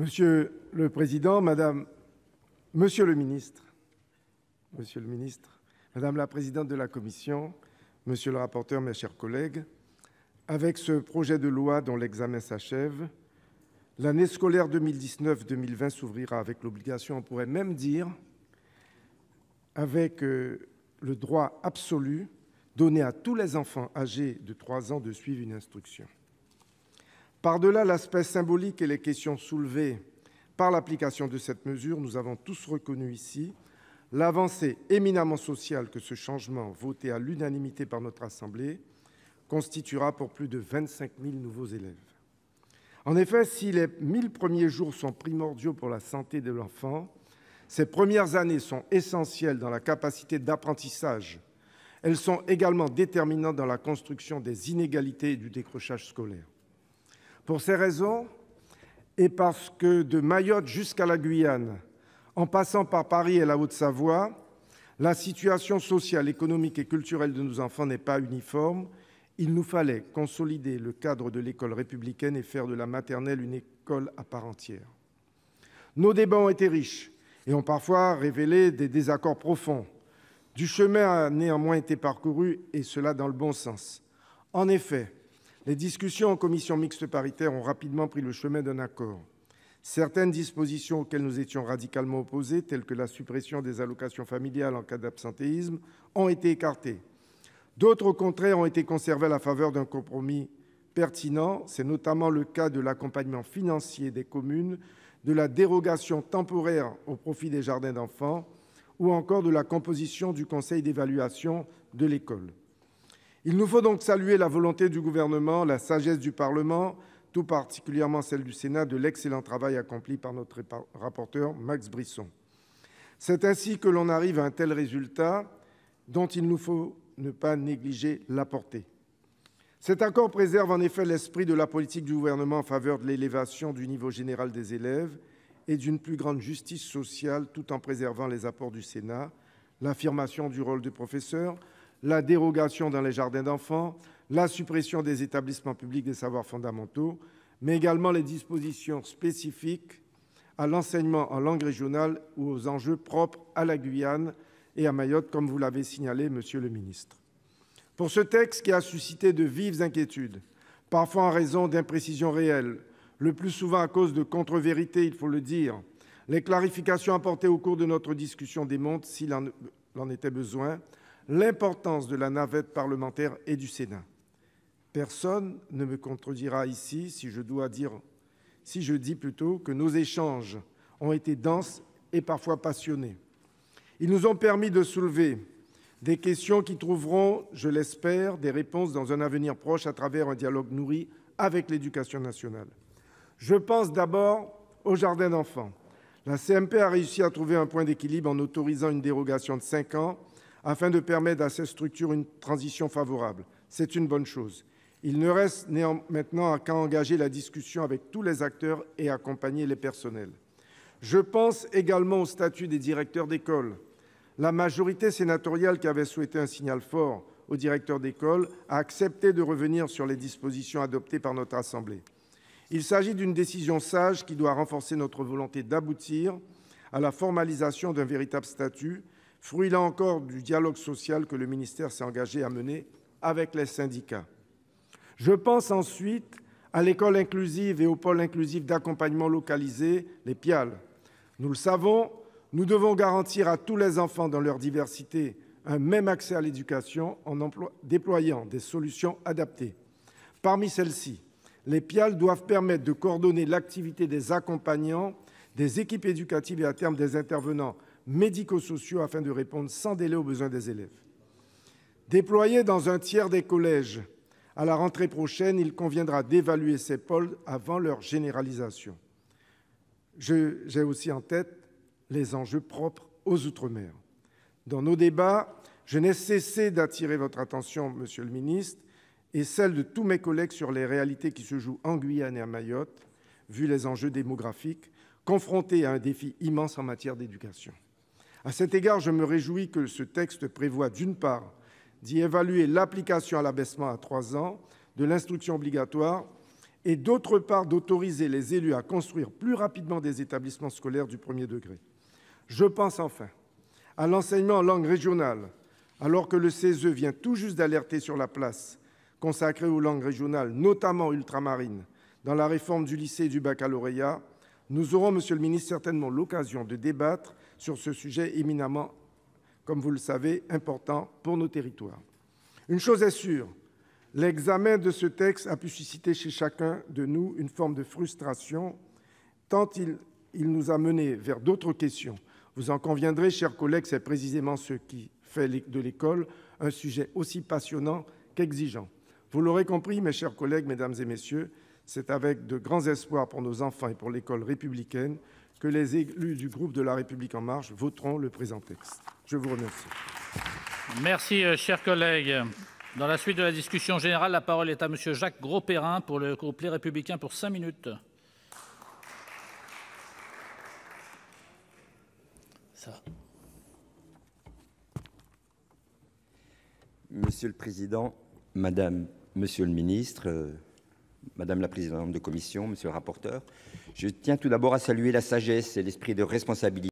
Monsieur le Président, Monsieur le Ministre, Madame la Présidente de la Commission, Monsieur le rapporteur, mes chers collègues, avec ce projet de loi dont l'examen s'achève, l'année scolaire 2019-2020 s'ouvrira avec l'obligation, on pourrait même dire, avec le droit absolu donné à tous les enfants âgés de 3 ans de suivre une instruction. Par-delà l'aspect symbolique et les questions soulevées par l'application de cette mesure, nous avons tous reconnu ici l'avancée éminemment sociale que ce changement, voté à l'unanimité par notre Assemblée, constituera pour plus de 25 000 nouveaux élèves. En effet, si les 1000 premiers jours sont primordiaux pour la santé de l'enfant, ces premières années sont essentielles dans la capacité d'apprentissage. Elles sont également déterminantes dans la construction des inégalités et du décrochage scolaire. Pour ces raisons, et parce que de Mayotte jusqu'à la Guyane, en passant par Paris et la Haute-Savoie, la situation sociale, économique et culturelle de nos enfants n'est pas uniforme, il nous fallait consolider le cadre de l'école républicaine et faire de la maternelle une école à part entière. Nos débats ont été riches et ont parfois révélé des désaccords profonds. Du chemin a néanmoins été parcouru, et cela dans le bon sens. En effet, les discussions en commission mixte paritaire ont rapidement pris le chemin d'un accord. Certaines dispositions auxquelles nous étions radicalement opposés, telles que la suppression des allocations familiales en cas d'absentéisme, ont été écartées. D'autres, au contraire, ont été conservées à la faveur d'un compromis pertinent. C'est notamment le cas de l'accompagnement financier des communes, de la dérogation temporaire au profit des jardins d'enfants ou encore de la composition du conseil d'évaluation de l'école. Il nous faut donc saluer la volonté du gouvernement, la sagesse du Parlement, tout particulièrement celle du Sénat, de l'excellent travail accompli par notre rapporteur Max Brisson. C'est ainsi que l'on arrive à un tel résultat dont il nous faut ne pas négliger la portée. Cet accord préserve en effet l'esprit de la politique du gouvernement en faveur de l'élévation du niveau général des élèves et d'une plus grande justice sociale, tout en préservant les apports du Sénat, l'affirmation du rôle du professeur, la dérogation dans les jardins d'enfants, la suppression des établissements publics des savoirs fondamentaux, mais également les dispositions spécifiques à l'enseignement en langue régionale ou aux enjeux propres à la Guyane et à Mayotte, comme vous l'avez signalé, Monsieur le ministre. Pour ce texte qui a suscité de vives inquiétudes, parfois en raison d'imprécisions réelles, le plus souvent à cause de contre-vérités, il faut le dire, les clarifications apportées au cours de notre discussion démontrent, s'il en était besoin, l'importance de la navette parlementaire et du Sénat. Personne ne me contredira ici si je dis plutôt que nos échanges ont été denses et parfois passionnés. Ils nous ont permis de soulever des questions qui trouveront, je l'espère, des réponses dans un avenir proche à travers un dialogue nourri avec l'Éducation nationale. Je pense d'abord aux jardins d'enfants. La CMP a réussi à trouver un point d'équilibre en autorisant une dérogation de 5 ans afin de permettre à ces structures une transition favorable. C'est une bonne chose. Il ne reste maintenant qu'à engager la discussion avec tous les acteurs et accompagner les personnels. Je pense également au statut des directeurs d'école. La majorité sénatoriale, qui avait souhaité un signal fort aux directeurs d'école, a accepté de revenir sur les dispositions adoptées par notre Assemblée. Il s'agit d'une décision sage qui doit renforcer notre volonté d'aboutir à la formalisation d'un véritable statut, fruit là encore du dialogue social que le ministère s'est engagé à mener avec les syndicats. Je pense ensuite à l'école inclusive et au pôle inclusif d'accompagnement localisé, les PIAL. Nous le savons, nous devons garantir à tous les enfants dans leur diversité un même accès à l'éducation en déployant des solutions adaptées. Parmi celles-ci, les PIAL doivent permettre de coordonner l'activité des accompagnants, des équipes éducatives et à terme des intervenants médico-sociaux afin de répondre sans délai aux besoins des élèves. Déployés dans un tiers des collèges, à la rentrée prochaine, il conviendra d'évaluer ces pôles avant leur généralisation. J'ai aussi en tête les enjeux propres aux Outre-mer. Dans nos débats, je n'ai cessé d'attirer votre attention, Monsieur le ministre, et celle de tous mes collègues sur les réalités qui se jouent en Guyane et à Mayotte, vu les enjeux démographiques, confrontés à un défi immense en matière d'éducation. À cet égard, je me réjouis que ce texte prévoie, d'une part, d'y évaluer l'application à l'abaissement à 3 ans de l'instruction obligatoire et d'autre part d'autoriser les élus à construire plus rapidement des établissements scolaires du premier degré. Je pense enfin à l'enseignement en langue régionale, alors que le CESE vient tout juste d'alerter sur la place consacrée aux langues régionales, notamment ultramarines, dans la réforme du lycée et du baccalauréat. Nous aurons, Monsieur le ministre, certainement l'occasion de débattre sur ce sujet éminemment, comme vous le savez, important pour nos territoires. Une chose est sûre, l'examen de ce texte a pu susciter chez chacun de nous une forme de frustration, tant il nous a menés vers d'autres questions. Vous en conviendrez, chers collègues, c'est précisément ce qui fait de l'école un sujet aussi passionnant qu'exigeant. Vous l'aurez compris, mes chers collègues, mesdames et messieurs, c'est avec de grands espoirs pour nos enfants et pour l'école républicaine que les élus du groupe de La République En Marche voteront le présent texte. Je vous remercie. Merci, chers collègues. Dans la suite de la discussion générale, la parole est à Monsieur Jacques Grosperrin pour le groupe Les Républicains pour 5 minutes. Ça. Monsieur le Président, Monsieur le Ministre, Madame la Présidente de Commission, Monsieur le rapporteur, je tiens tout d'abord à saluer la sagesse et l'esprit de responsabilité